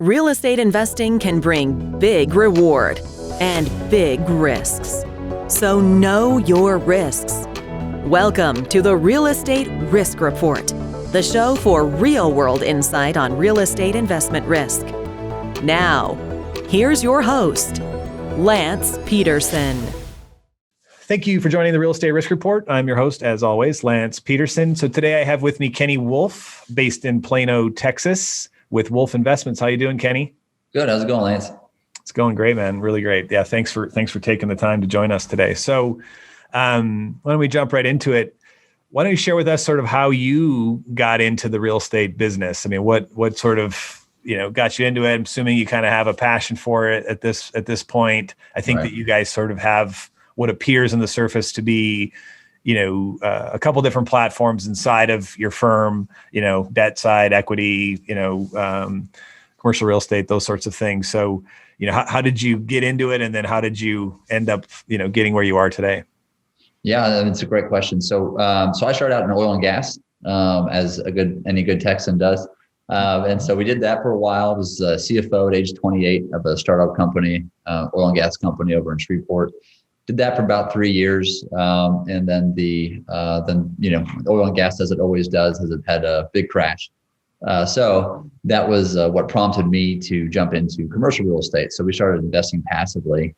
Real estate investing can bring big reward and big risks. So know your risks. Welcome to the Real Estate Risk Report, the show for real-world insight on real estate investment risk. Now, here's your host, Lance Pederson. Thank you for joining the Real Estate Risk Report. I'm your host, as always, Lance Pederson. So today I have with me Kenny Wolfe, based in Plano, Texas, with Wolfe Investments. How you doing, Kenny? Good. How's it going, Lance? It's going great, man. Really great. Yeah, thanks for taking the time to join us today. So why don't we jump right into it? Why don't you share with us sort of how you got into the real estate business? I mean, what sort of got you into it? I'm assuming you kind of have a passion for it at this point. I think that you guys sort of have what appears on the surface to be, a couple different platforms inside of your firm, debt side, equity, commercial real estate, those sorts of things. So, how did you get into it? And then how did you end up, getting where you are today? Yeah, that's a great question. So I started out in oil and gas, as any good Texan does. And so we did that for a while. I was a CFO at age 28 of a startup company, oil and gas company over in Shreveport. Did that for about 3 years. And then oil and gas, as it always does, has had a big crash. So that was what prompted me to jump into commercial real estate. So we started investing passively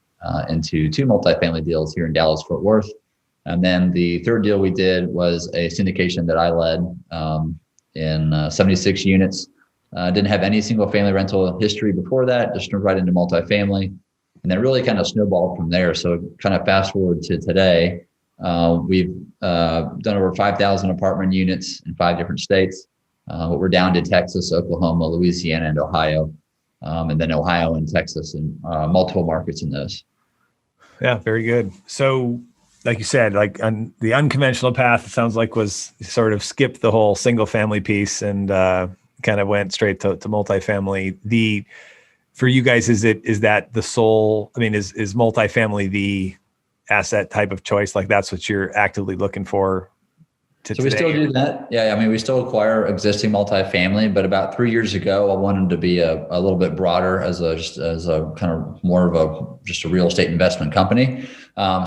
into 2 multifamily deals here in Dallas, Fort Worth. And then the third deal we did was a syndication that I led in 76 units. Didn't have any single family rental history before that, just jumped right into multifamily. And then really kind of snowballed from there. So kind of fast forward to today, we've done over 5,000 apartment units in 5 different states. But we're down to Texas, Oklahoma, Louisiana, and Ohio. And then Ohio and Texas and multiple markets in those. Yeah, very good. So like you said, like on the unconventional path, it sounds like was sort of skipped the whole single family piece and kind of went straight to multifamily. For you guys, is that the sole, is multifamily the asset type of choice? Like that's what you're actively looking for So we still do that. Yeah. We still acquire existing multifamily, but about 3 years ago, I wanted to be a little bit broader as a kind of more of just a real estate investment company.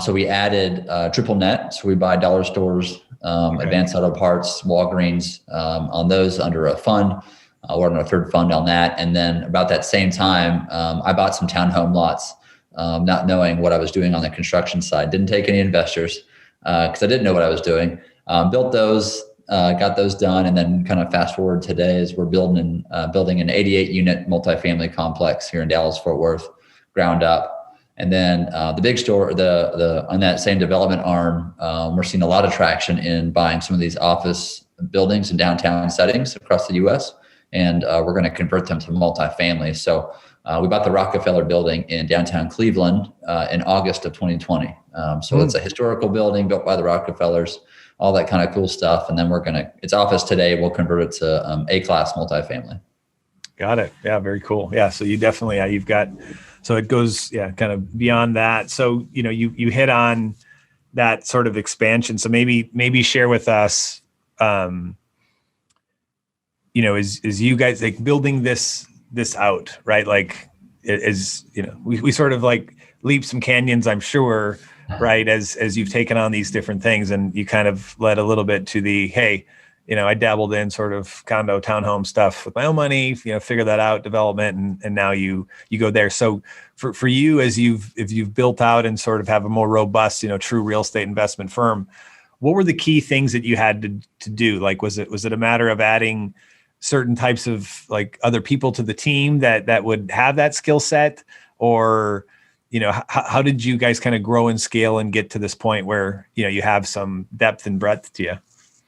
So we added triple net. So we buy dollar stores, Advanced Auto Parts, Walgreens, on those under a fund. We're on our third fund on that. And then about that same time, I bought some townhome lots, not knowing what I was doing on the construction side. Didn't take any investors because I didn't know what I was doing. Built those, got those done. And then kind of fast forward today as we're building an 88 unit multifamily complex here in Dallas, Fort Worth, ground up. And then the big store, on that same development arm, we're seeing a lot of traction in buying some of these office buildings in downtown settings across the U.S. And we're going to convert them to multifamily. So we bought the Rockefeller building in downtown Cleveland in August of 2020. So it's a historical building built by the Rockefellers, all that kind of cool stuff. And then it's office today. We'll convert it to A-class multifamily. Got it. Yeah, very cool. Yeah. So you definitely, you've got, so it goes, kind of beyond that. So, you hit on that sort of expansion. So maybe share with us, is you guys like building this out, right? Like we sort of like leap some canyons, I'm sure, right? As you've taken on these different things and you kind of led a little bit to the, hey, I dabbled in sort of condo townhome stuff with my own money, figure that out, development. And now you go there. So for you, if you've built out and sort of have a more robust, true real estate investment firm, what were the key things that you had to do? Like, was it a matter of adding certain types of like other people to the team that would have that skill set, or, how did you guys kind of grow and scale and get to this point where, you have some depth and breadth to you?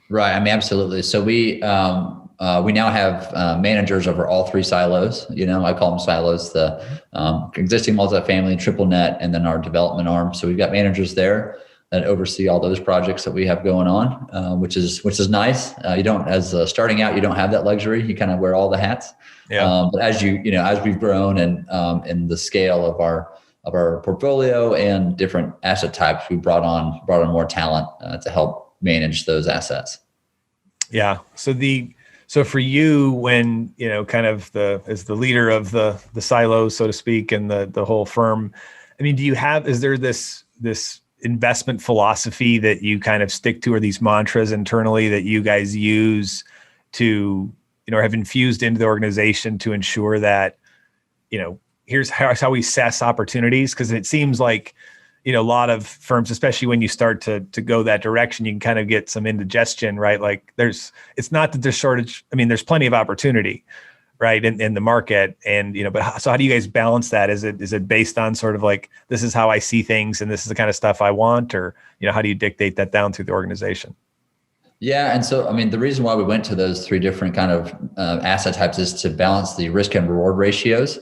Right. Absolutely. So we now have managers over all 3 silos. I call them silos, the existing multifamily, triple net, and then our development arm. So we've got managers there that oversee all those projects that we have going on, which is nice. You don't, as starting out, you don't have that luxury. You kind of wear all the hats. Yeah. But as as we've grown and in the scale of our portfolio and different asset types, we brought on more talent to help manage those assets. Yeah. So So for you, when, kind of as the leader of the silos, so to speak, and the whole firm, I mean, is there this investment philosophy that you kind of stick to, or these mantras internally that you guys use to, have infused into the organization to ensure that, here's how we assess opportunities? Because it seems like, a lot of firms, especially when you start to go that direction, you can kind of get some indigestion, right? Like it's not that there's shortage. I mean, there's plenty of opportunity, right, in the market. And, but so how do you guys balance that? Is it based on sort of like, this is how I see things and this is the kind of stuff I want, or, how do you dictate that down through the organization? Yeah. And so, I mean, the reason why we went to those three different kind of asset types is to balance the risk and reward ratios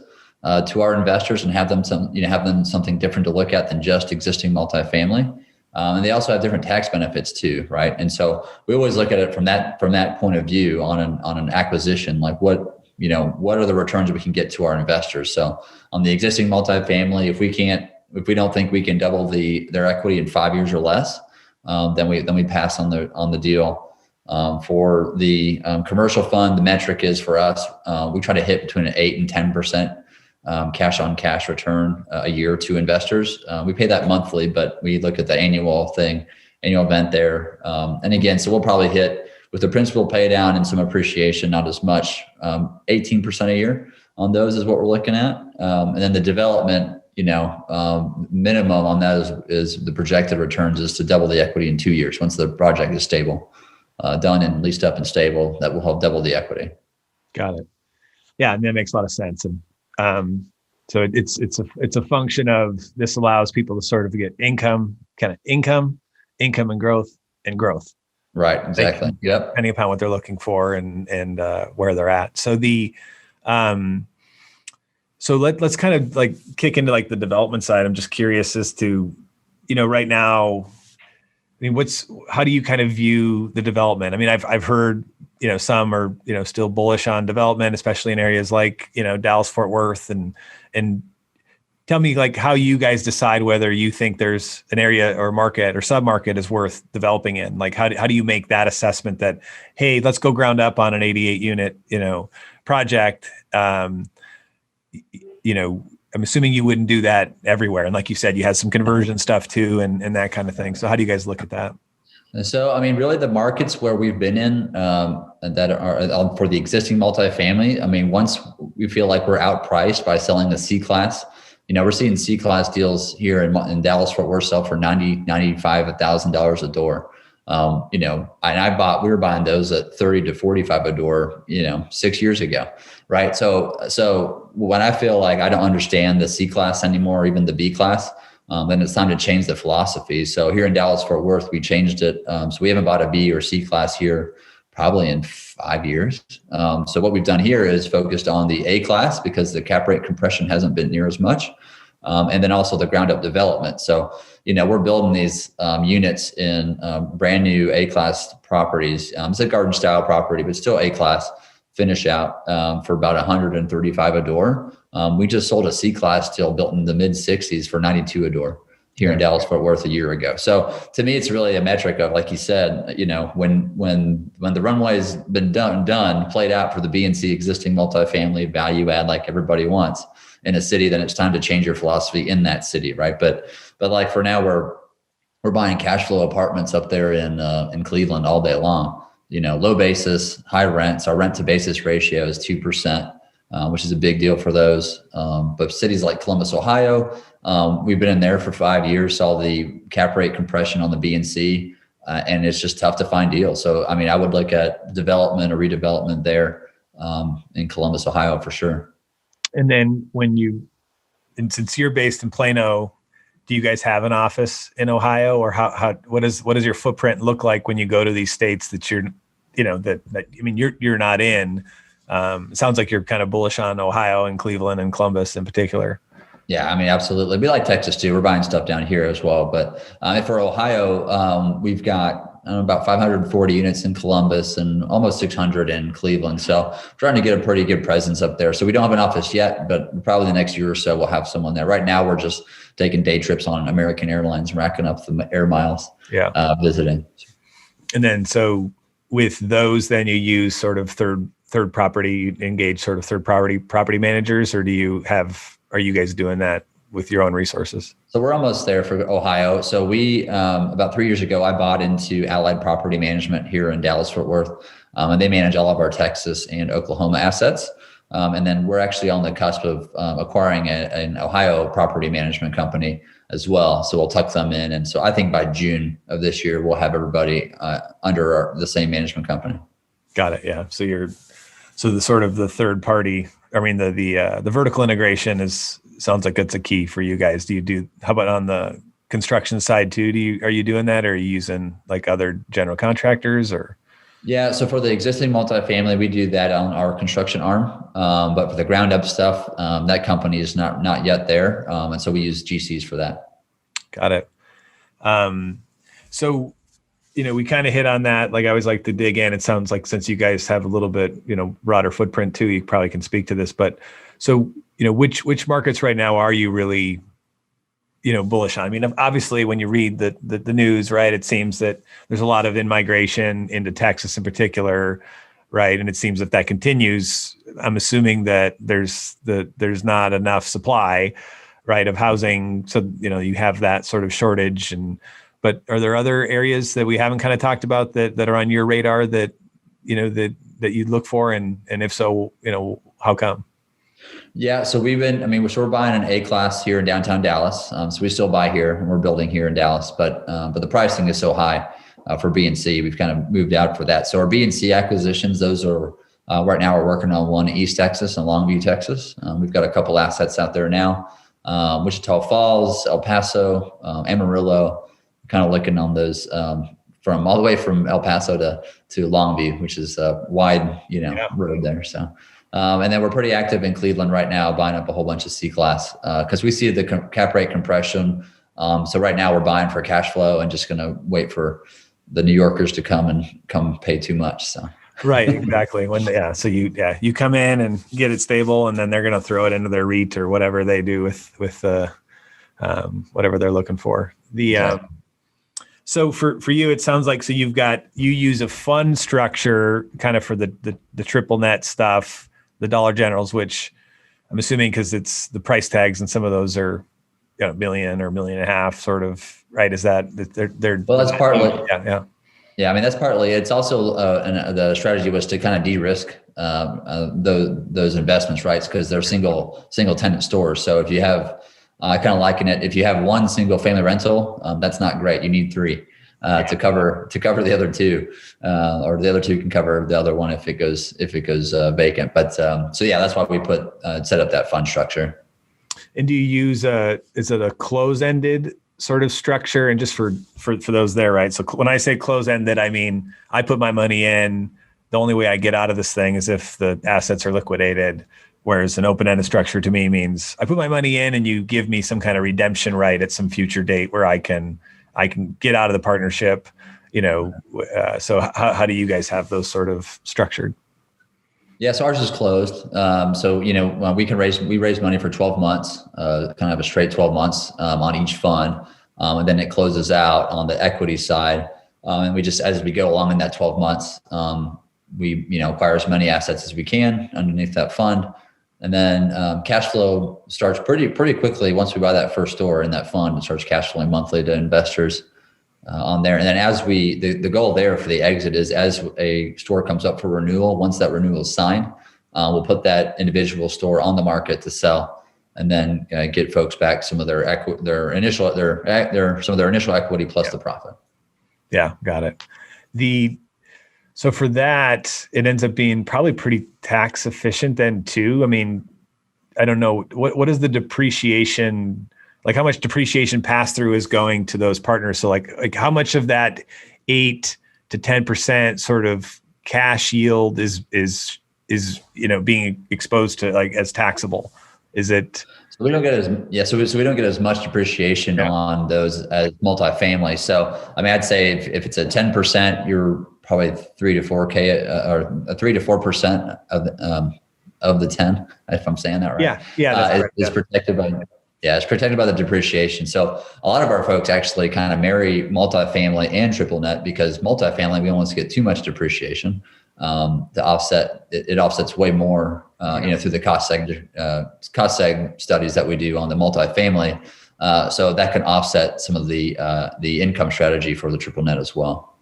to our investors and have them something different to look at than just existing multifamily. And they also have different tax benefits too, right? And so we always look at it from that point of view on an acquisition, like what are the returns we can get to our investors? So on the existing multifamily, if we don't think we can double their equity in 5 years or less, then we pass on the deal. For the commercial fund, the metric is for us, we try to hit between an 8 and 10% cash on cash return a year to investors. We pay that monthly, but we look at the annual event there. And again, so we'll probably hit with the principal pay down and some appreciation, not as much, 18% a year on those is what we're looking at. And then the development, minimum on that is the projected returns is to double the equity in 2 years. Once the project is stable, done and leased up and stable, that will help double the equity. Got it. Yeah. And that makes a lot of sense. And, so it's a function of, this allows people to sort of get income and growth. Right. Exactly. Yep. Depending upon what they're looking for and where they're at. So so let's kind of like kick into like the development side. I'm just curious as to, right now, I mean, how do you kind of view the development? I mean, I've heard, some are, still bullish on development, especially in areas like, Dallas, Fort Worth, and tell me like how you guys decide whether you think there's an area or market or submarket is worth developing in. Like, how do you make that assessment that, hey, let's go ground up on an 88 unit, project? I'm assuming you wouldn't do that everywhere. And like you said, you had some conversion stuff too, and that kind of thing. So how do you guys look at that? And so, I mean, really the markets where we've been in that are for the existing multifamily, I mean, once we feel like we're outpriced by selling the C-class, we're seeing C-class deals here in Dallas, Fort Worth sell for $90,000, $95,000, $1,000 a door. And we were buying those at 30 to 45 a door, 6 years ago. Right. So when I feel like I don't understand the C-class anymore, even the B-class, then it's time to change the philosophy. So here in Dallas, Fort Worth, we changed it. So we haven't bought a B or C-class here probably in 5 years. So what we've done here is focused on the A-class because the cap rate compression hasn't been near as much. And then also the ground up development. So, we're building these units in brand new A-class properties. It's a garden style property, but still A-class finish out for about $135 a door. We just sold a C-class deal built in the mid 60s for $92 a door here in Dallas, Fort Worth a year ago. So to me, it's really a metric of, like you said, when the runway's been done, played out for the B and C existing multifamily value add, like everybody wants in a city, then it's time to change your philosophy in that city. Right. But like for now, we're buying cash flow apartments up there in Cleveland all day long. Low basis, high rents. Our rent to basis ratio is 2%, which is a big deal for those. But cities like Columbus, Ohio, we've been in there for 5 years, saw the cap rate compression on the B and C, and it's just tough to find deals. So, I mean, I would look at development or redevelopment there in Columbus, Ohio, for sure. And then since you're based in Plano, do you guys have an office in Ohio, or what does your footprint look like when you go to these states that you're not in? It sounds like you're kind of bullish on Ohio and Cleveland and Columbus in particular. Yeah, I mean, absolutely. We like Texas too. We're buying stuff down here as well. But for Ohio, we've got about 540 units in Columbus and almost 600 in Cleveland. So trying to get a pretty good presence up there. So we don't have an office yet, but probably the next year or so we'll have someone there. Right now, we're just taking day trips on American Airlines, racking up the air miles, visiting. And then, so with those, then you use sort of third property, engage sort of third property managers, or are you guys doing that with your own resources? So we're almost there for Ohio. So we, about 3 years ago, I bought into Allied Property Management here in Dallas, Fort Worth. And they manage all of our Texas and Oklahoma assets. And then we're actually on the cusp of acquiring an Ohio property management company as well. So we'll tuck them in. And so I think by June of this year, we'll have everybody under the same management company. Got it. Yeah. So the sort of the third party, the vertical integration sounds like it's a key for you guys. How about on the construction side too? Are you doing that, or are you using like other general contractors or? Yeah. So for the existing multifamily, we do that on our construction arm. But for the ground up stuff, that company is not yet there. And so we use GCs for that. Got it. So, we kind of hit on that. Like I always like to dig in. It sounds like since you guys have a little bit, broader footprint too, you probably can speak to this, but so, which markets right now are you really, bullish on? I mean, obviously when you read the news, right, it seems that there's a lot of in-migration into Texas in particular, right? And it seems if that continues, I'm assuming that there's not enough supply, right, of housing. So, you have that sort of shortage. But are there other areas that we haven't kind of talked about that are on your radar that you'd look for? And if so, how come? Yeah. So we're buying an A class here in downtown Dallas. So we still buy here and we're building here in Dallas, but the pricing is so high for B and C. We've kind of moved out for that. So our B and C acquisitions, those are right now we're working on one in East Texas and Longview, Texas. We've got a couple assets out there now. Wichita Falls, El Paso, Amarillo, kind of looking on those from all the way from El Paso to Longview, which is a wide, road there. So. And then we're pretty active in Cleveland right now, buying up a whole bunch of C-class because we see the cap rate compression. So right now we're buying for cash flow and just going to wait for the New Yorkers to come pay too much. So right, exactly. So you come in and get it stable, and then they're going to throw it into their REIT or whatever they do with whatever they're looking for. So for you, it sounds like you use a fund structure kind of for the triple net stuff. The Dollar Generals, which I'm assuming because it's the price tags and some of those are $1 million or $1.5 million sort of, right? Is that they're well, that's partly. Yeah. I mean, that's partly. It's also the strategy was to kind of de-risk those investments, right? Because they're single tenant stores. So if you have, I kind of liken it. If you have one single family rental, that's not great. You need three. To cover the other two, or the other two can cover the other one if it goes vacant. But that's why we set up that fund structure. And do you use is it a close-ended sort of structure? And just for those there, right? So when I say close-ended, I mean I put my money in. The only way I get out of this thing is if the assets are liquidated. Whereas an open-ended structure to me means I put my money in and you give me some kind of redemption right at some future date where I can get out of the partnership, so how do you guys have those sort of structured? Yeah, so ours is closed. We raise money for 12 months, kind of a straight 12 months on each fund. And then it closes out on the equity side. And we just, as we go along in that 12 months, we acquire as many assets as we can underneath that fund. And then cash flow starts pretty quickly once we buy that first store in that fund. It starts cash flowing monthly to investors on there. And then as the goal there for the exit is as a store comes up for renewal, once that renewal is signed, we'll put that individual store on the market to sell, and then get folks back some of their initial equity plus the profit. Yeah, got it. So for that, it ends up being probably pretty tax efficient then too. I mean, I don't know, what is the depreciation, like how much depreciation pass through is going to those partners? So like how much of that 8 to 10% sort of cash yield is being exposed to like as taxable? Is it? So we don't get so we don't get as much depreciation on those as multifamily. So I mean, I'd say if it's a 10%, you're probably 3 to 4K or 3 to 4% of the 10, if I'm saying that right. Yeah, that's is protected by. Yeah, it's protected by the depreciation. So a lot of our folks actually kind of marry multifamily and triple net, because multifamily, we don't want to get too much depreciation to offset. It offsets way more, through the cost seg studies that we do on the multifamily. So that can offset some of the income strategy for the triple net as well.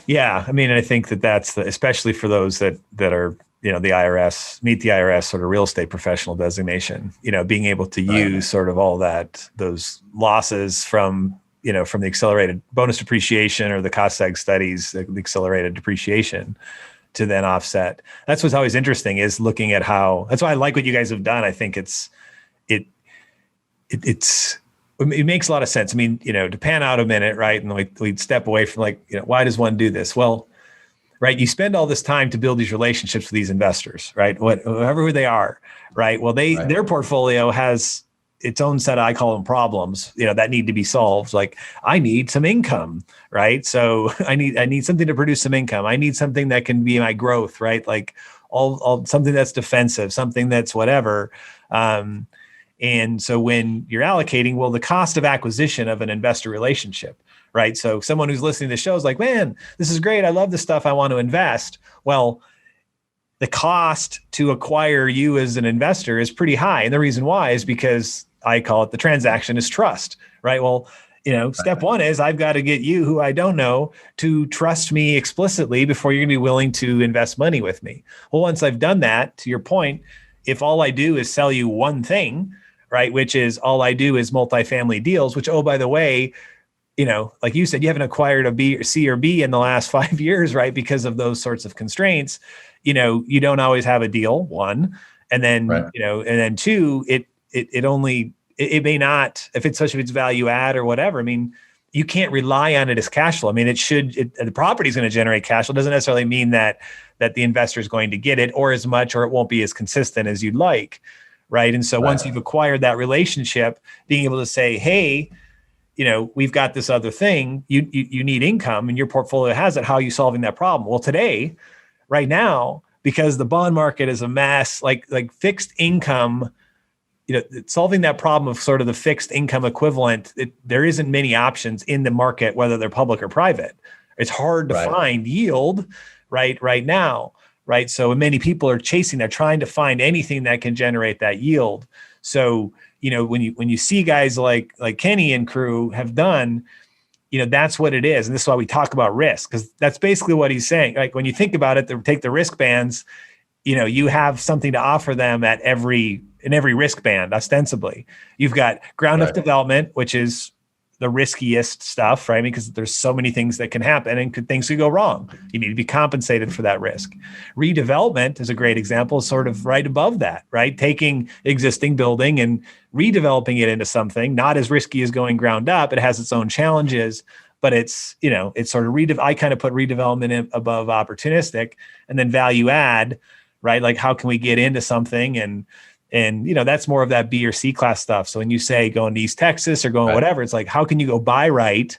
Yeah, I mean, I think that's especially for those that are, the IRS, meet the IRS sort of real estate professional designation, being able to use sort of all those losses from the accelerated bonus depreciation or the cost seg studies, the accelerated depreciation, to then offset. That's what's always interesting, is looking at that's why I like what you guys have done. I think it makes a lot of sense. I mean, to pan out a minute, right? And we'd step away from why does one do this? Well, right. You spend all this time to build these relationships with these investors, right? Whoever they are, right? Well, their portfolio has its own set of, I call them problems, that need to be solved. Like, I need some income, right? So I need something to produce some income. I need something that can be my growth, right? Like all something that's defensive, something that's whatever. And so when you're allocating, well, the cost of acquisition of an investor relationship, right? So someone who's listening to the show is like, man, this is great. I love this stuff. I want to invest. Well, the cost to acquire you as an investor is pretty high. And the reason why is because I call it the transaction is trust, right? Well, step one is I've got to get you, who I don't know, to trust me explicitly before you're going to be willing to invest money with me. Well, once I've done that, to your point, if all I do is sell you one thing, right, which is all I do is multifamily deals, which, oh, by the way, like you said, you haven't acquired a B or C or B in the last 5 years, right? Because of those sorts of constraints, you don't always have a deal, one. And then, and then two, it may not, if it's value add or whatever, I mean, you can't rely on it as cash flow. I mean, the property is going to generate cash flow. It doesn't necessarily mean that the investor is going to get it or as much, or it won't be as consistent as you'd like. Right. And so once you've acquired that relationship, being able to say, hey, we've got this other thing, you need income and your portfolio has it. How are you solving that problem? Well, today, right now, because the bond market is a mess, like fixed income, solving that problem of sort of the fixed income equivalent, there isn't many options in the market, whether they're public or private. It's hard to find yield right now. Right. So many people are they're trying to find anything that can generate that yield. So, when you see guys like Kenny and crew have done, that's what it is. And this is why we talk about risk, because that's basically what he's saying. Like, when you think about it, take the risk bands, you have something to offer them in every risk band, ostensibly. You've got ground up development, which is the riskiest stuff, right? Because there's so many things that can happen and things could go wrong. You need to be compensated for that risk. Redevelopment is a great example, sort of right above that, right? Taking existing building and redeveloping it into something not as risky as going ground up. It has its own challenges, but it's sort of I kind of put redevelopment in above opportunistic, and then value add, right? Like, how can we get into something and that's more of that B or C class stuff. So when you say going to East Texas or going whatever, it's like, how can you go buy right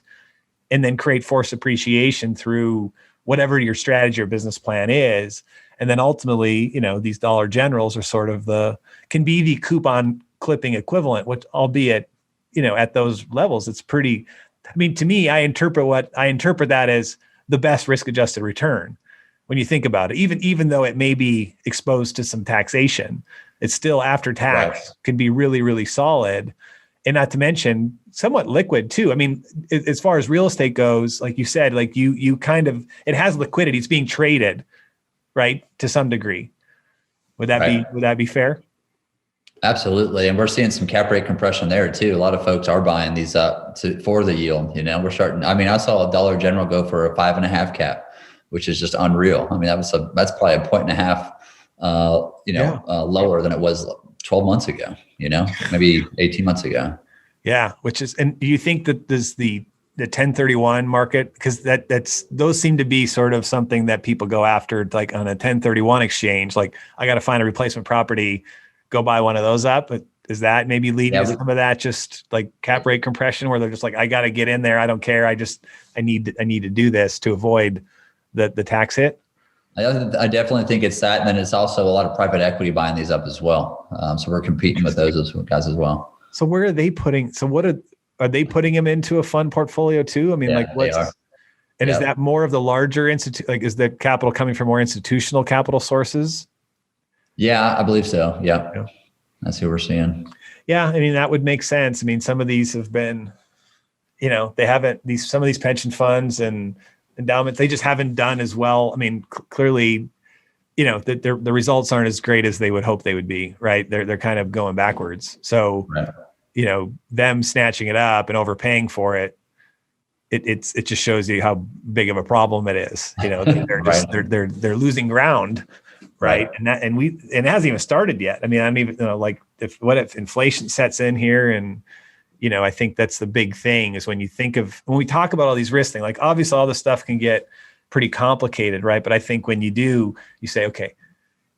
and then create forced appreciation through whatever your strategy or business plan is? And then ultimately, these Dollar Generals are sort of can be the coupon clipping equivalent, which, albeit, at those levels, it's pretty, to me, I interpret that as the best risk adjusted return. When you think about it, even though it may be exposed to some taxation, it's still after tax can be really, really solid. And not to mention somewhat liquid too. I mean, as far as real estate goes, like you said, like you kind of, it has liquidity. It's being traded, right? To some degree. Would that be fair? Absolutely. And we're seeing some cap rate compression there too. A lot of folks are buying these up for the yield. We're starting, I saw a Dollar General go for a 5.5 cap, which is just unreal. I mean, that's probably a 1.5 lower than it was 12 months ago, maybe 18 months ago. Yeah. And do you think that there's the 1031 market, because those seem to be sort of something that people go after, like on a 1031 exchange, like I got to find a replacement property, go buy one of those up. But is that maybe leading to some of that, just like cap rate compression, where they're just like, I got to get in there. I don't care. I need to do this to avoid the tax hit. I definitely think it's that. And then it's also a lot of private equity buying these up as well. So we're competing with those guys as well. So where are they putting? So what are they putting them into a fund portfolio too? I mean, like they are. And is that more of the larger institute? Like, is the capital coming from more institutional capital sources? Yeah, I believe so. Yeah. That's who we're seeing. Yeah. I mean, that would make sense. I mean, some of these have been, some of these pension funds and endowments, they just haven't done as well. I mean, clearly, the results aren't as great as they would hope they would be, right? They're kind of going backwards. So, them snatching it up and overpaying for it, it just shows you how big of a problem it is. They're just, they're losing ground. Right. And it hasn't even started yet. I mean, I don't even know, like if inflation sets in here and, I think that's the big thing is when we talk about all these risk things, like obviously all this stuff can get pretty complicated. Right. But I think when you say, okay,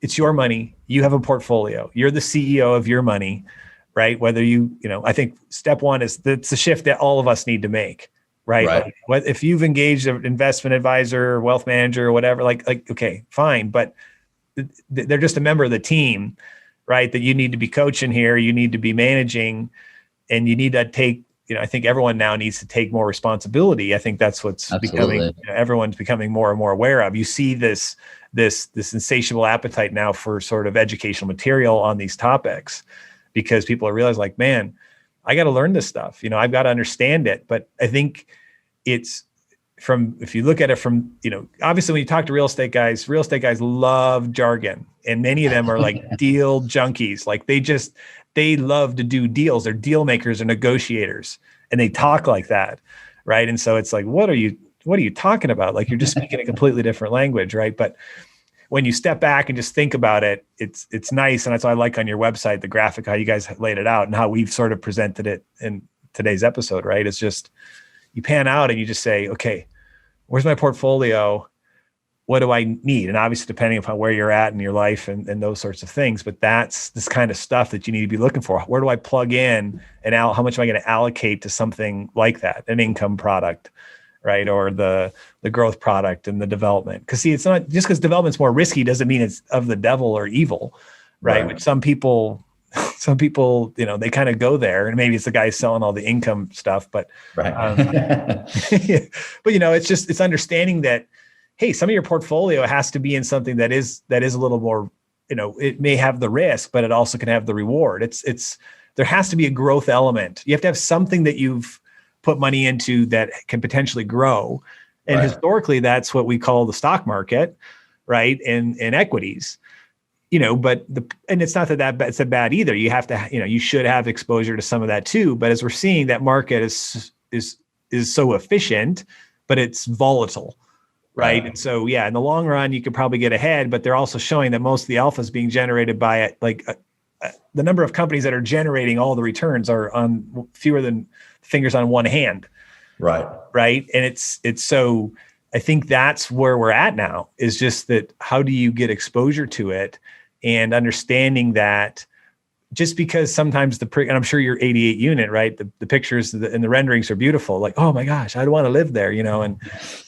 it's your money, you have a portfolio, you're the CEO of your money, right? Whether I think step one is that's a shift that all of us need to make. Right. Like, if you've engaged an investment advisor or wealth manager or whatever, like, okay, fine. But they're just a member of the team, right? That you need to be coaching here, you need to be managing, and you need to take, I think everyone now needs to take more responsibility. I think that's what's becoming, everyone's becoming more and more aware of. You see this insatiable appetite now for sort of educational material on these topics because people are realizing like, man, I got to learn this stuff. I've got to understand it. But I think if you look at it from, obviously when you talk to real estate guys love jargon, and many of them are like deal junkies. Like they love to do deals. They're deal makers or negotiators, and they talk like that. Right. And so it's like, what are you talking about? Like you're just speaking a completely different language. Right. But when you step back and just think about it, it's nice. And that's why I like on your website, the graphic, how you guys laid it out and how we've sort of presented it in today's episode, right? It's just, you pan out and you just say, okay, where's my portfolio? What do I need? And obviously depending upon where you're at in your life and those sorts of things, but that's this kind of stuff that you need to be looking for. Where do I plug in and how much am I going to allocate to something like that, an income product, right? Or the growth product and the development. Because see, it's not just because development's more risky doesn't mean it's of the devil or evil, right? Which some people, they kind of go there, and maybe it's the guy selling all the income stuff, but it's understanding that, hey, some of your portfolio has to be in something that is a little more, it may have the risk, but it also can have the reward. There has to be a growth element. You have to have something that you've put money into that can potentially grow. And historically, that's what we call the stock market, right? And equities, but it's not that it's a bad either. You have to, you should have exposure to some of that too. But as we're seeing, that market is so efficient, but it's volatile, right? And so, in the long run, you could probably get ahead, but they're also showing that most of the alpha is being generated by the number of companies that are generating all the returns are on fewer than fingers on one hand. Right. And it's so I think that's where we're at now, is just that how do you get exposure to it and understanding that just because sometimes and I'm sure your 88 unit, right? The pictures and the renderings are beautiful. Like, oh my gosh, I'd want to live there, and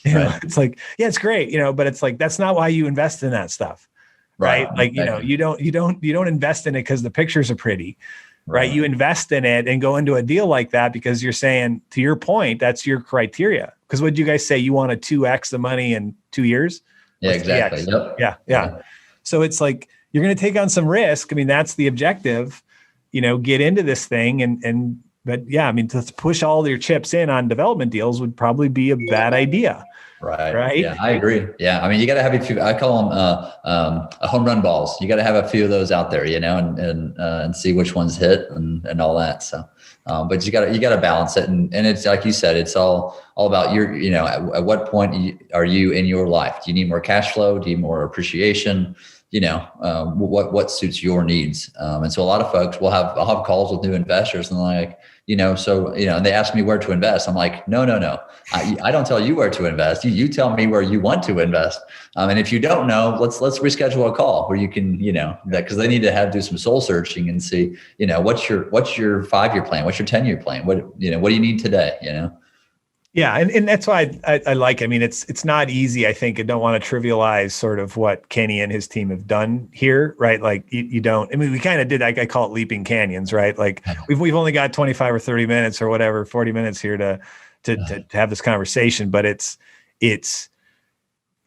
it's like, yeah, it's great, but it's like, that's not why you invest in that stuff. Right. Like, you don't invest in it because the pictures are pretty, right? You invest in it and go into a deal like that because you're saying, to your point, that's your criteria. Because what did you guys say? You want to 2x the money in 2 years? Yeah, exactly. Yep. Yeah. So it's like, you're going to take on some risk. I mean, that's the objective, get into this thing. But to push all your chips in on development deals would probably be a bad idea. Right. Yeah, I agree. Yeah. I mean, you got to have a few, I call them home run balls. You got to have a few of those out there, and see which ones hit and all that. So, but you got to balance it. And it's like you said, it's all about your, at what point are you in your life? Do you need more cash flow? Do you need more appreciation? What suits your needs. And so a lot of folks I'll have calls with new investors and like, and they ask me where to invest. I'm like, no. I don't tell you where to invest. You tell me where you want to invest. And if you don't know, let's reschedule a call where you can, that, cause they need to do some soul searching and see, what's your 5-year plan? What's your 10-year plan? What do you need today? Yeah. And that's why I like, I mean, it's not easy. I think I don't want to trivialize sort of what Kenny and his team have done here, right? Like you don't, I mean, we kind of did, I call it leaping canyons, right? Like we've only got 25 or 30 minutes or whatever, 40 minutes here to have this conversation, but it's,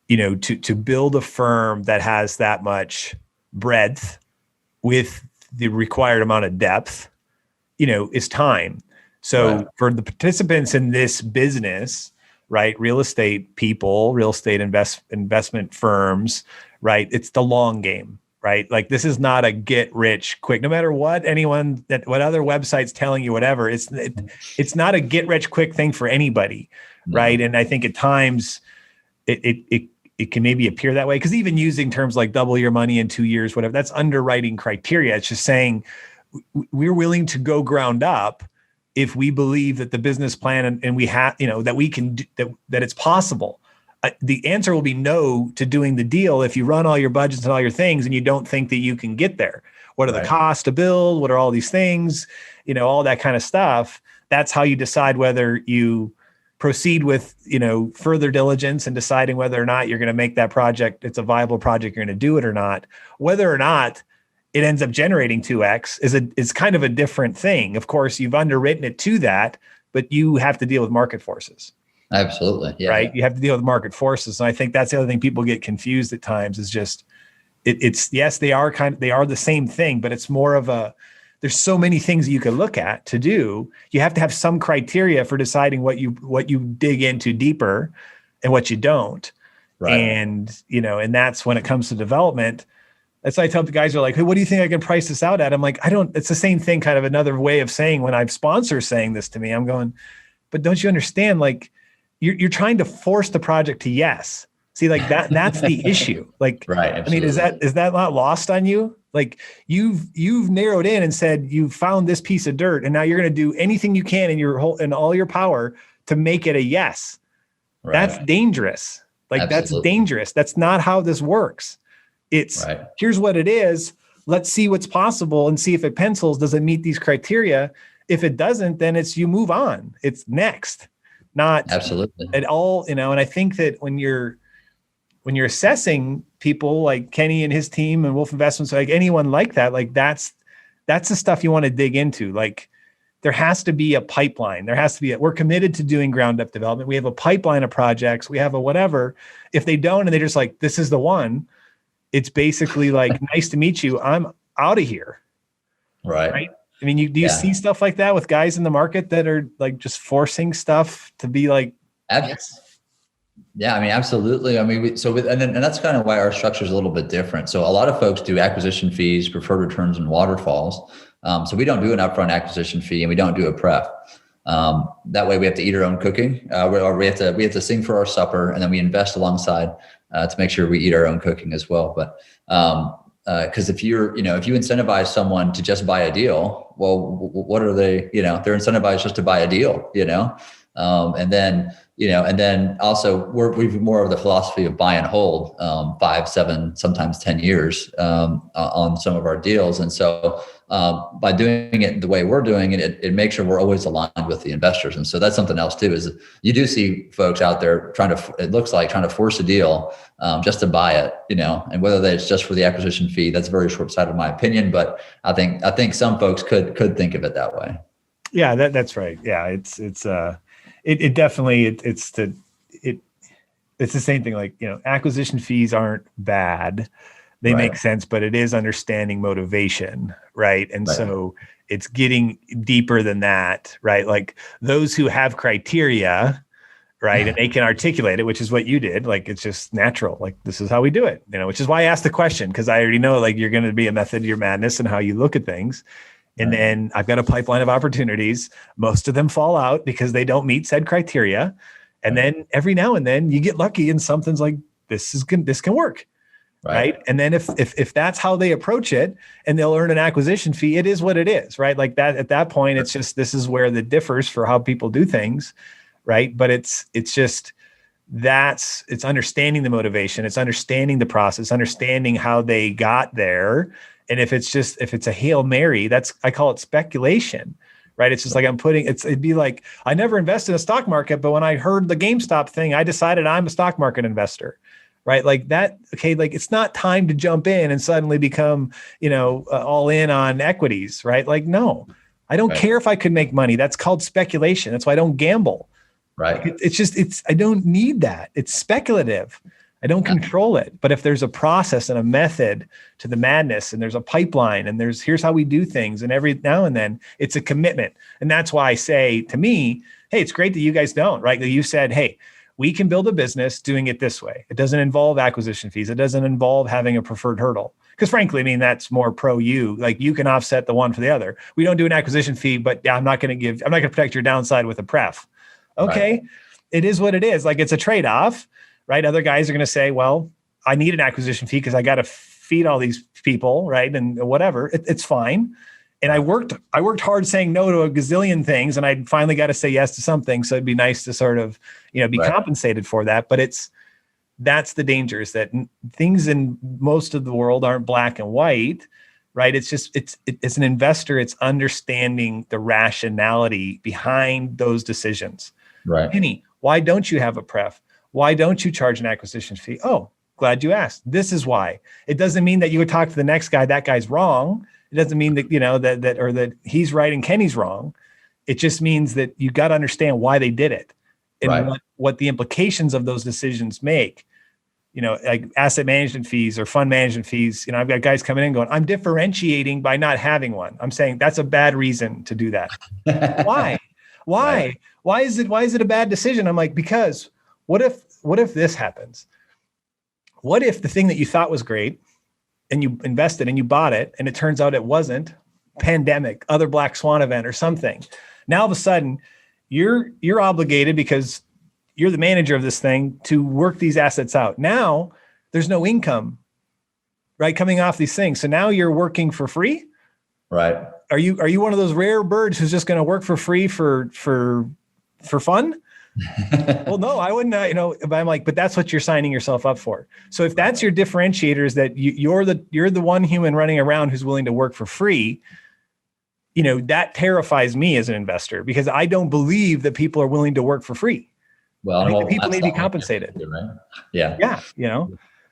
you know, to build a firm that has that much breadth with the required amount of depth, you know, is time. So for the participants in this business, right, real estate people, real estate investment firms, right, it's the long game, right? Like this is not a get rich quick, no matter what what other websites telling you, whatever, it's not a get rich quick thing for anybody, right? And I think at times it can maybe appear that way because even using terms like double your money in 2 years, whatever, that's underwriting criteria. It's just saying we're willing to go ground up if we believe that the business plan and we have, you know, that we can do, that it's possible. The answer will be no to doing the deal if you run all your budgets and all your things and you don't think that you can get there. What are the costs to build? What are all these things? You know, all that kind of stuff. That's how you decide whether you proceed with, you know, further diligence and deciding whether or not you're going to make that project, it's a viable project, you're going to do it or not. Whether or not it ends up generating 2x is kind of a different thing. Of course, you've underwritten it to that, but you have to deal with market forces. Absolutely. Yeah. Right. You have to deal with market forces. And I think that's the other thing people get confused at times is just, it's yes, they are the same thing, but it's more of there's so many things that you can look at to do. You have to have some criteria for deciding what you dig into deeper and what you don't. Right. And, you know, and that's when it comes to development. That's why I tell the guys are like, hey, what do you think I can price this out at? I'm like, it's the same thing, kind of another way of saying when I have sponsors saying this to me, I'm going, but don't you understand? Like you're trying to force the project to yes. See, like that's the issue. Like, right, absolutely. I mean, is that not lost on you? Like you've narrowed in and said, you found this piece of dirt and now you're going to do anything you can in all your power to make it a yes. Right. That's dangerous. Like absolutely. That's dangerous. That's not how this works. It's here's what it is. Let's see what's possible and see if it pencils. Does it meet these criteria? If it doesn't, then you move on. It's next, not absolutely at all. You know, and I think that when you're assessing people like Kenny and his team and Wolfe Investments, like anyone like that, like that's the stuff you want to dig into. Like there has to be a pipeline. There has to be we're committed to doing ground up development. We have a pipeline of projects. We have a whatever. If they don't, and they're just like, this is the one. It's basically like, nice to meet you. I'm out of here. Right. I mean, do you see stuff like that with guys in the market that are like just forcing stuff to be like, yes. Yeah, I mean, absolutely. I mean, and that's kind of why our structure is a little bit different. So a lot of folks do acquisition fees, preferred returns, and waterfalls. So we don't do an upfront acquisition fee and we don't do a pref. That way we have to eat our own cooking, or we have to sing for our supper, and then we invest alongside to make sure we eat our own cooking as well. But because if you incentivize someone to just buy a deal, well, what are they? You know, they're incentivized just to buy a deal. You know, and then also we've more of the philosophy of buy and hold 5, 7, sometimes 10 years on some of our deals, and so. By doing it the way we're doing it, it makes sure we're always aligned with the investors. And so that's something else too, is you do see folks out there trying to force a deal just to buy it, you know, and whether that's just for the acquisition fee, that's very short-sighted in my opinion, but I think some folks could think of it that way. Yeah, that's right. Yeah. It's definitely, it's the same thing. Like, you know, acquisition fees aren't bad. They make sense, but it is understanding motivation, right? And so it's getting deeper than that, right? Like those who have criteria, right, and they can articulate it, which is what you did. Like it's just natural. Like this is how we do it, you know. Which is why I asked the question, because I already know like you're going to be a method to your madness and how you look at things. And then I've got a pipeline of opportunities. Most of them fall out because they don't meet said criteria. And then every now and then you get lucky and something's like this can work. Right. And then if that's how they approach it and they'll earn an acquisition fee, it is what it is. Right. Like that at that point, it's just this is where it differs for how people do things. Right. But it's understanding the motivation. It's understanding the process, understanding how they got there. And if it's a Hail Mary, I call it speculation. right? It's just like it'd be like, I never invested in a stock market, but when I heard the GameStop thing, I decided I'm a stock market investor, right? Like that, okay, like it's not time to jump in and suddenly become, all in on equities, right? Like, no, I don't care if I could make money. That's called speculation. That's why I don't gamble. Right. Like I don't need that. It's speculative. I don't control it. But if there's a process and a method to the madness, and there's a pipeline, and here's how we do things, and every now and then it's a commitment. And that's why I say, to me, hey, it's great that you guys don't, right? That you said, hey, we can build a business doing it this way. It doesn't involve acquisition fees. It doesn't involve having a preferred hurdle. Because frankly, I mean, that's more pro you. Like, you can offset the one for the other. We don't do an acquisition fee, but I'm not going to protect your downside with a pref. Okay. Right. It is what it is. Like, it's a trade-off. Right. Other guys are going to say, well, I need an acquisition fee because I got to feed all these people. Right. And whatever, it's fine. And I worked hard saying no to a gazillion things, and I finally got to say yes to something. So it'd be nice to sort of, be compensated for that. But that's the danger, is that things in most of the world aren't black and white. Right. It's just, it's an investor. It's understanding the rationality behind those decisions. Right. Kenny, why don't you have a pref? Why don't you charge an acquisition fee? Oh, glad you asked. This is why. It doesn't mean that you would talk to the next guy, that guy's wrong. It doesn't mean that, that he's right and Kenny's wrong. It just means that you got to understand why they did it, and what the implications of those decisions make. Like asset management fees or fund management fees. I've got guys coming in going, I'm differentiating by not having one. I'm saying that's a bad reason to do that. Why? Right. Why is it a bad decision? I'm like, because what if this happens? What if the thing that you thought was great and you invested and you bought it, and it turns out it wasn't? Pandemic, other black swan event or something. Now all of a sudden you're obligated, because you're the manager of this thing, to work these assets out. Now there's no income, right, coming off these things. So now you're working for free. Right. Are you one of those rare birds who's just going to work for free for fun? Well, no, I wouldn't, but I'm like, but that's what you're signing yourself up for. So if that's your differentiator, is that you're the one human running around who's willing to work for free, that terrifies me as an investor, because I don't believe that people are willing to work for free. Well, I think that people need to be compensated. Right? Yeah. Yeah.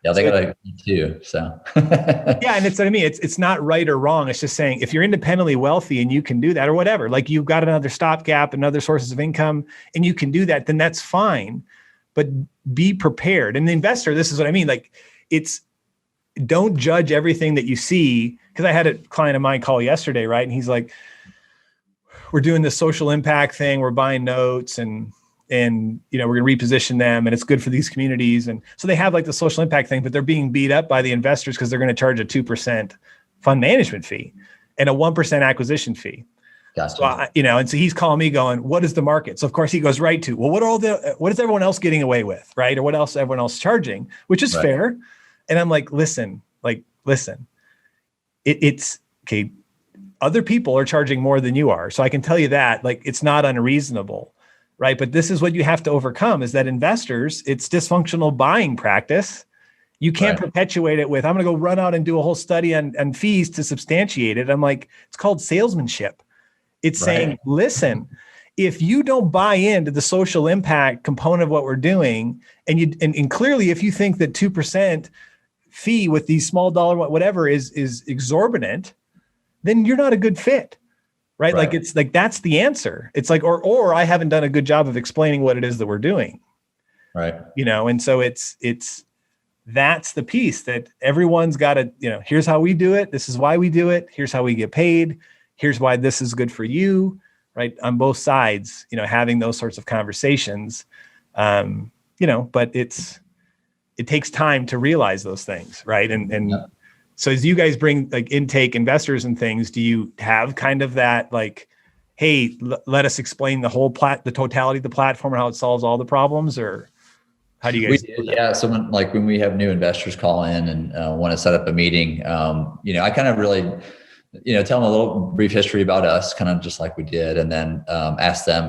Yeah, they got to too. So yeah, and it's what I mean. It's not right or wrong. It's just saying, if you're independently wealthy and you can do that, or whatever, like you've got another stopgap and other sources of income, and you can do that, then that's fine. But be prepared. And the investor, this is what I mean. Like, don't judge everything that you see. Because I had a client of mine call yesterday, right? And he's like, we're doing this social impact thing. We're buying notes, and we're going to reposition them, and it's good for these communities. And so they have like the social impact thing, but they're being beat up by the investors because they're going to charge a 2% fund management fee and a 1% acquisition fee. Gotcha. So, and so he's calling me going, what is the market? So of course he goes right to, well, what is everyone else getting away with? Right. Or what else everyone else charging, which is fair. And I'm like, listen, it's okay. Other people are charging more than you are. So I can tell you that, like, it's not unreasonable. Right. But this is what you have to overcome, is that investors, it's dysfunctional buying practice. You can't perpetuate it with, I'm going to go run out and do a whole study on fees to substantiate it. I'm like, it's called salesmanship. It's saying, listen, if you don't buy into the social impact component of what we're doing, and clearly, if you think that 2% fee with these small dollar, whatever is exorbitant, then you're not a good fit. Right. Like, it's like, that's the answer. It's like, or I haven't done a good job of explaining what it is that we're doing. Right. And so that's the piece that everyone's got to, here's how we do it. This is why we do it. Here's how we get paid. Here's why this is good for you. Right. On both sides, having those sorts of conversations, but it takes time to realize those things. Right. And so as you guys bring like intake investors and things, do you have kind of that, like, hey, let us explain the whole the totality of the platform and how it solves all the problems? Or how do you guys do that? Yeah. So when we have new investors call in and want to set up a meeting, I kind of really, tell them a little brief history about us, kind of just like we did. And then ask them,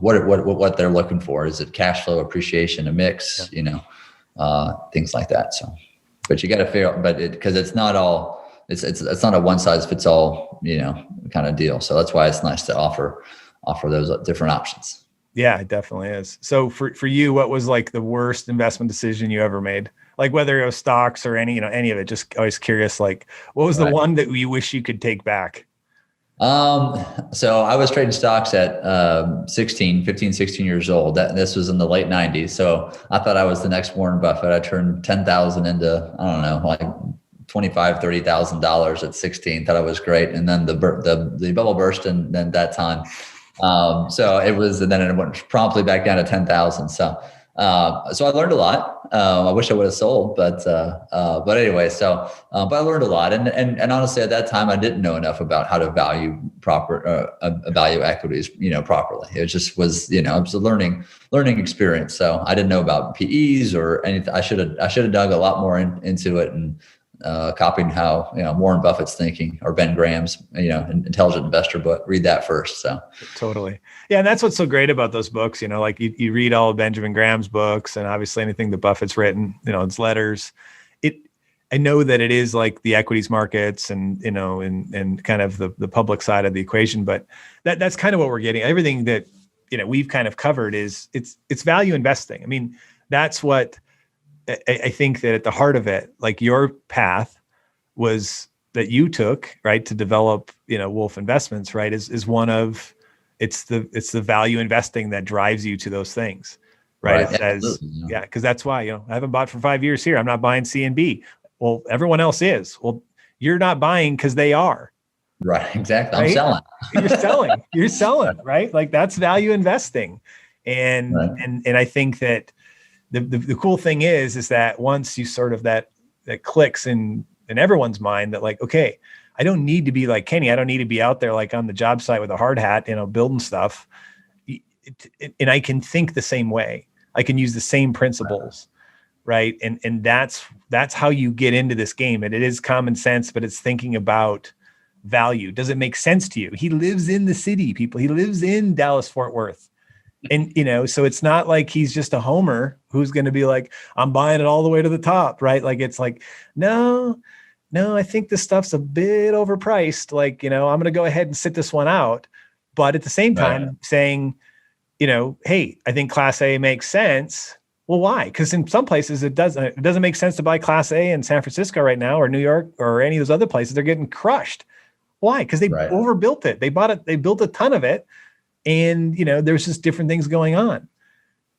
what they're looking for. Is it cash flow, appreciation, a mix, things like that. So. But you got to figure out, because it's not all it's not a one size fits all, kind of deal. So that's why it's nice to offer those different options. Yeah, it definitely is. So for you, what was like the worst investment decision you ever made? Like whether it was stocks or any of it, just always curious, like what was the one that you wish you could take back? So I was trading stocks at 16 years old. This was in the late 90s. So I thought I was the next Warren Buffett. I turned 10,000 into, I don't know, like $25,000, $30,000 at 16. Thought I was great. And then the bubble burst and then that time. So it was, and then it went promptly back down to 10,000. So I learned a lot. I wish I would have sold, but anyway, but I learned a lot. And honestly, at that time, I didn't know enough about how to value equities, properly. It just was, it was a learning experience. So I didn't know about PEs or anything. I should have dug a lot more into it and, copying how, Warren Buffett's thinking, or Ben Graham's, Intelligent Investor book. Read that first. So totally. Yeah. And that's what's so great about those books, like you read all of Benjamin Graham's books and obviously anything that Buffett's written, his letters. I know that it is like the equities markets and, and kind of the public side of the equation, but that's kind of what we're getting. Everything that, we've kind of covered is it's value investing. I mean, that's what I think that at the heart of it, like your path was that you took, right, to develop, Wolfe Investments, right, is one of, it's the value investing that drives you to those things, right? It says, yeah, because that's why, I haven't bought for 5 years here. I'm not buying C and B. Well, everyone else is. Well, you're not buying because they are. Right. Exactly. Right? I'm selling. You're selling, right? Like that's value investing. And, right. and I think that the cool thing is that once you sort of that clicks in everyone's mind that like, okay, I don't need to be like Kenny. I don't need to be out there like on the job site with a hard hat, building stuff. And I can think the same way. I can use the same principles, right? And that's how you get into this game. And it is common sense, but it's thinking about value. Does it make sense to you? He lives in the city, people. He lives in Dallas, Fort Worth. And, so it's not like he's just a homer who's going to be like, I'm buying it all the way to the top, right? Like, it's like, no, I think this stuff's a bit overpriced. Like, I'm going to go ahead and sit this one out. But at the same time saying, hey, I think Class A makes sense. Well, why? Because in some places it doesn't make sense to buy Class A in San Francisco right now, or New York, or any of those other places. They're getting crushed. Why? Because they overbuilt it. They bought it. They built a ton of it. And, there's just different things going on,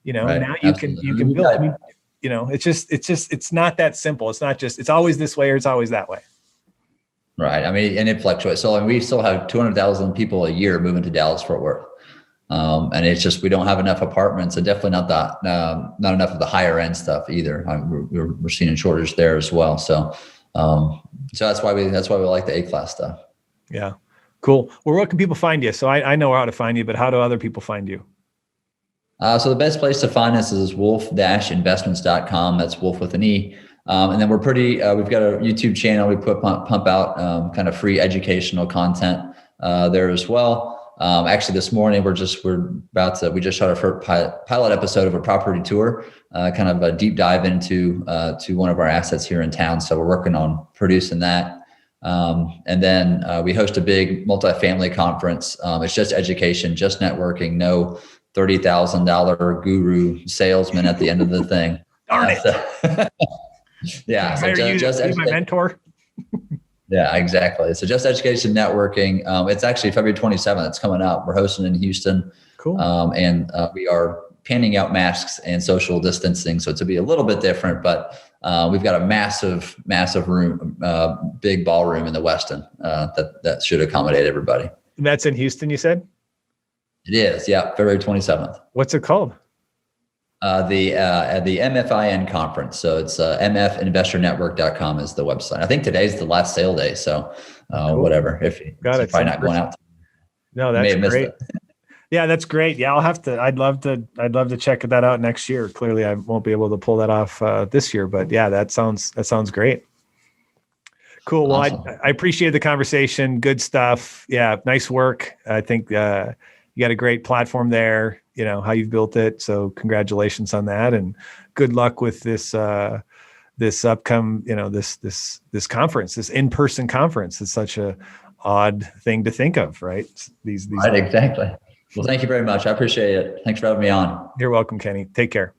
now you can build, I mean, it's not that simple. It's not just, it's always this way or it's always that way. Right. I mean, and it fluctuates. So we still have 200,000 people a year moving to Dallas, Fort Worth. And it's just, we don't have enough apartments, and definitely not enough of the higher end stuff either. We're seeing a shortage there as well. So that's why we like the A-class stuff. Yeah. Cool. Well, where can people find you? So I know how to find you, but how do other people find you? So the best place to find us is wolfe-investments.com. That's Wolfe with an E. And then we're we've got a YouTube channel. We pump out kind of free educational content there as well. Actually, this morning we just shot our first pilot episode of a property tour, kind of a deep dive into one of our assets here in town. So we're working on producing that. And then we host a big multifamily conference. It's just education, just networking, no $30,000 guru salesman at the end of the thing. Darn it. Yeah. So just my mentor. Yeah, exactly. So just education networking. It's actually February 27th. It's coming up. We're hosting in Houston. Cool. And we are panning out masks and social distancing. So it's to be a little bit different, but we've got a massive room, big ballroom in the Westin that should accommodate everybody. That's in Houston, you said? It is. Yeah. February 27th. What's it called? The MFIN conference. So it's mfinvestornetwork.com is the website. I think today's the last sale day. So cool. Whatever. If you're probably not going out. No, that's great. Yeah, that's great. Yeah, I'd love to check that out next year. Clearly I won't be able to pull that off this year, but yeah, that sounds great. Cool. Well, awesome. I appreciate the conversation. Good stuff. Yeah. Nice work. I think you got a great platform there, how you've built it. So congratulations on that, and good luck with this this this conference, this in-person conference. It's such a odd thing to think of, right? These right, exactly. Well, thank you very much. I appreciate it. Thanks for having me on. You're welcome, Kenny. Take care.